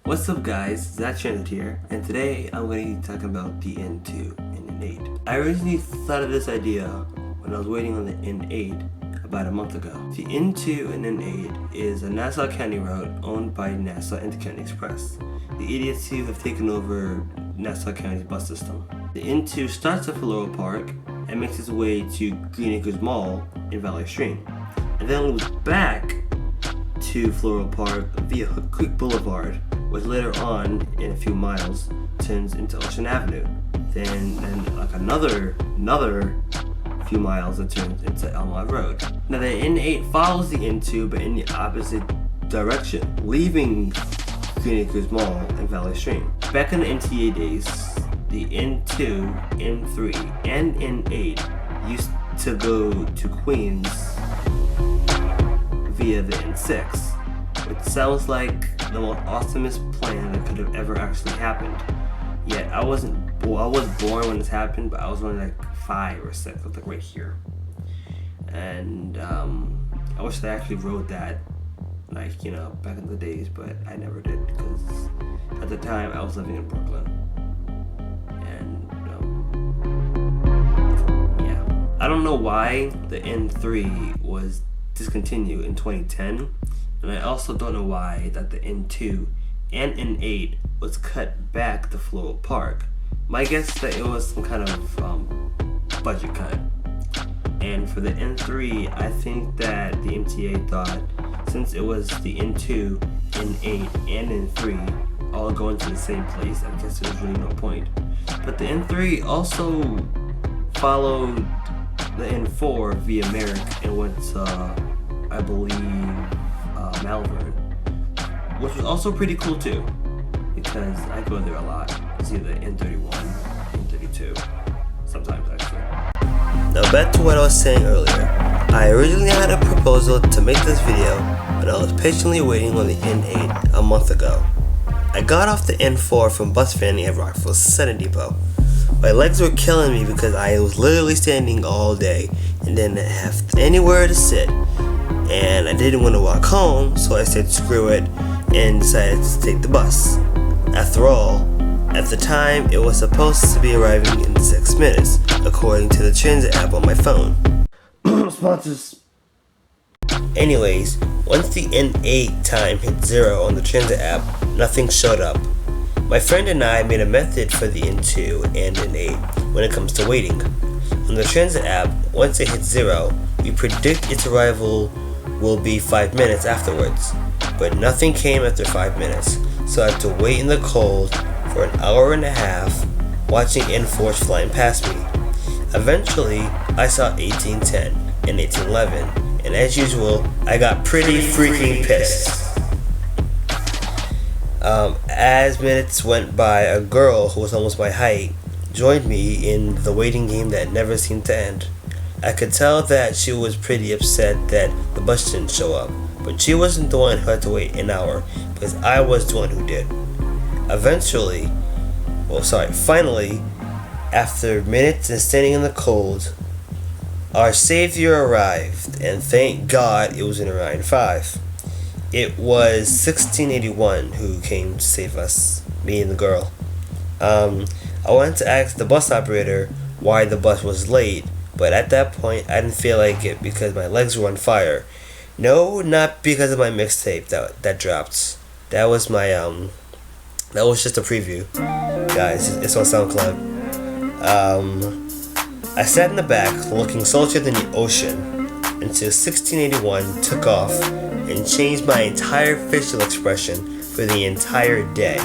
What's up guys, Zach Transit here, and today I'm going to be talking about the N2 and N8. I originally thought of this idea when I was waiting on the N8 about a month ago. The N2 and N8 is a Nassau County route owned by Nassau Intercounty Express. The idiots who have taken over Nassau County's bus system. The N2 starts at Floral Park and makes its way to Green Acres Mall in Valley Stream, and then loops back to Floral Park via Hook Creek Boulevard, which later on, in a few miles, turns into Ocean Avenue. Then like another few miles, it turns into Elmont Road. Now the N8 follows the N2 but in the opposite direction, leaving Green Acres Mall and Valley Stream. Back in the NTA days, the N2, N3, and N8 used to go to Queens via the N6, which sounds like the most awesomest plan that could have ever actually happened. Yet I was born when this happened, but I was only like 5 or 6, I was like right here. And I wish I actually rode that, like, you know, back in the days, but I never did because at the time I was living in Brooklyn. And yeah, I don't know why the N3 was discontinued in 2010. And I also don't know why that the N2 and N8 was cut back to Floral Park. My guess is that it was some kind of budget cut. And for the N3, I think that the MTA thought since it was the N2, N8, and N3 all going to the same place, I guess there was really no point. But the N3 also followed the N4 via Merrick and went to, I believe, Malvern, which was also pretty cool too, because I go there a lot. It's either N31, N32, sometimes actually. Now back to what I was saying earlier. I originally had a proposal to make this video, but I was patiently waiting on the N8 a month ago. I got off the N4 from bus fanning at Rockville Center Depot. My legs were killing me because I was literally standing all day and didn't have anywhere to sit. And I didn't want to walk home, so I said screw it and decided to take the bus. After all, at the time it was supposed to be arriving in 6 minutes, according to the transit app on my phone. Sponsors. Anyways, once the N8 time hit 0 on the transit app, nothing showed up. My friend and I made a method for the N2 and N8 when it comes to waiting. On the transit app, once it hits 0, we predict its arrival will be 5 minutes afterwards, but nothing came after 5 minutes, so I had to wait in the cold for an hour and a half watching N4s flying past me. Eventually, I saw 1810 and 1811, and as usual, I got pretty freaking pissed. As minutes went by, a girl who was almost my height joined me in the waiting game that never seemed to end. I could tell that she was pretty upset that the bus didn't show up, but she wasn't the one who had to wait an hour because I was the one who did. Finally, after minutes and standing in the cold, our savior arrived, and thank God it was in Orion 5. It was 1681 who came to save us, me and the girl. I wanted to ask the bus operator why the bus was late, but at that point I didn't feel like it because my legs were on fire. No, not because of my mixtape that dropped. That was my that was just a preview, guys. It's on SoundCloud. I sat in the back looking saltier than the ocean until 1681 took off and changed my entire facial expression for the entire day.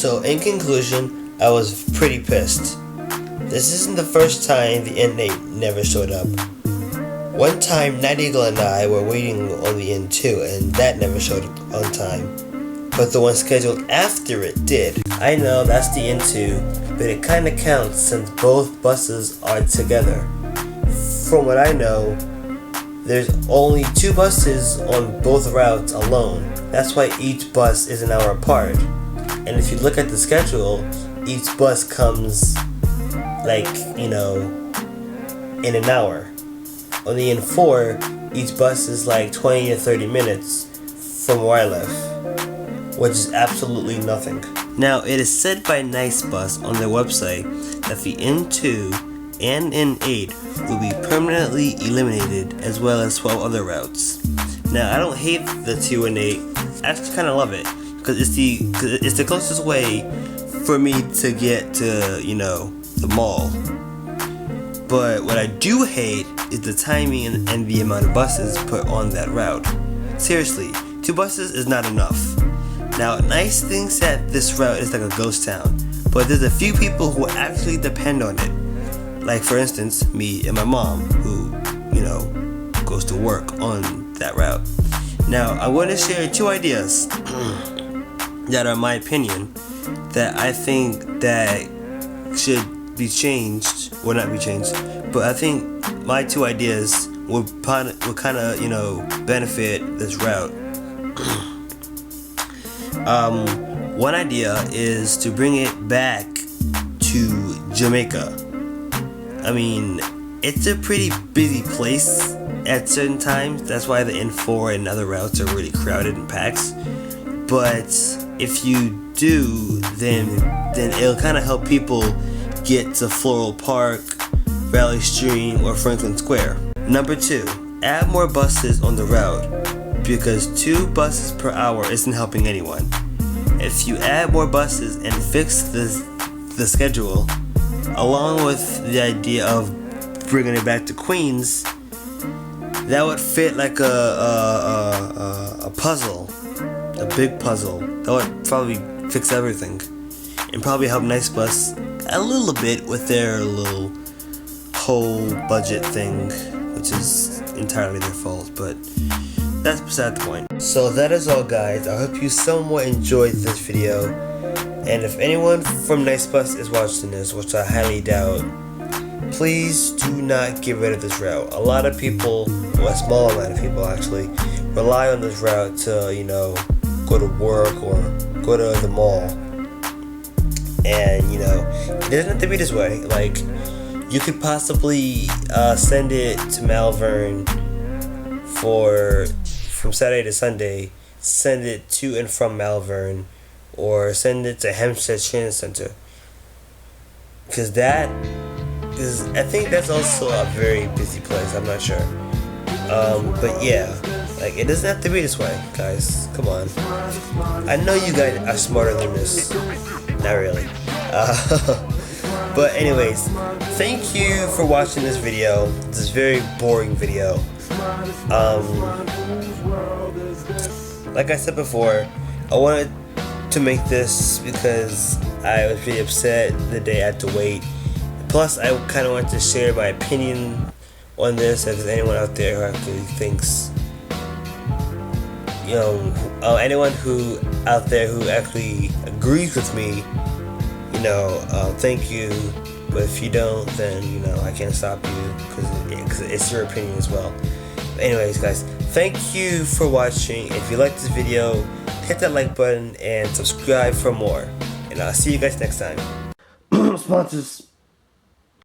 So in conclusion, I was pretty pissed. This isn't the first time the N8 never showed up. One time, Night Eagle and I were waiting on the N2 and that never showed up on time. But the one scheduled after it did. I know that's the N2, but it kinda counts since both buses are together. From what I know, there's only 2 buses on both routes alone. That's why each bus is an hour apart. And if you look at the schedule, each bus comes in an hour. On the N4, each bus is like 20 to 30 minutes from where I live, which is absolutely nothing. Now, it is said by NiceBus on their website that the N2 and N8 will be permanently eliminated, as well as 12 other routes. Now, I don't hate the 2 and 8. I actually kind of love it because it's the closest way for me to get to the mall. But what I do hate is the timing and the amount of buses put on that route. Seriously, 2 buses is not enough. Now, Nice thinks that this route is like a ghost town, but there's a few people who actually depend on it. Like, for instance, me and my mom, who, goes to work on that route. Now, I want to share 2 ideas that are my opinion that I think that should be changed, or not be changed, but I think my 2 ideas would kind of, benefit this route. One idea is to bring it back to Jamaica. I mean, it's a pretty busy place at certain times. That's why the N4 and other routes are really crowded and packed. But if you do, then it'll kind of help people get to Floral Park, Valley Stream, or Franklin Square. Number 2, add more buses on the route, because 2 buses per hour isn't helping anyone. If you add more buses and fix the schedule, along with the idea of bringing it back to Queens, that would fit like a puzzle, a big puzzle. That would probably fix everything, and probably help NiceBus a little bit with their little whole budget thing, which is entirely their fault, but that's beside the point. So that is all, guys. I hope you somewhat enjoyed this video, and if anyone from NiceBus is watching this, which I highly doubt, please do not get rid of this route. A lot of people, well, a small amount of people actually, rely on this route to, go to work or go to the mall. And, it doesn't have to be this way. Like, you could possibly send it to Malvern from Saturday to Sunday, send it to and from Malvern, or send it to Hempstead Transit Center. Because I think that's also a very busy place. I'm not sure. But yeah, like, it doesn't have to be this way, guys. Come on. I know you guys are smarter than this. Not really. But anyways, thank you for watching this video. This very boring video. Like I said before, I wanted to make this because I was really upset the day I had to wait. Plus, I kind of wanted to share my opinion on this. If there's anyone out there who actually thinks, anyone who out there who actually agrees with me, thank you. But if you don't, then I can't stop you because it's your opinion as well. But anyways, guys, thank you for watching. If you like this video, hit that like button and subscribe for more. And I'll see you guys next time. Sponsors.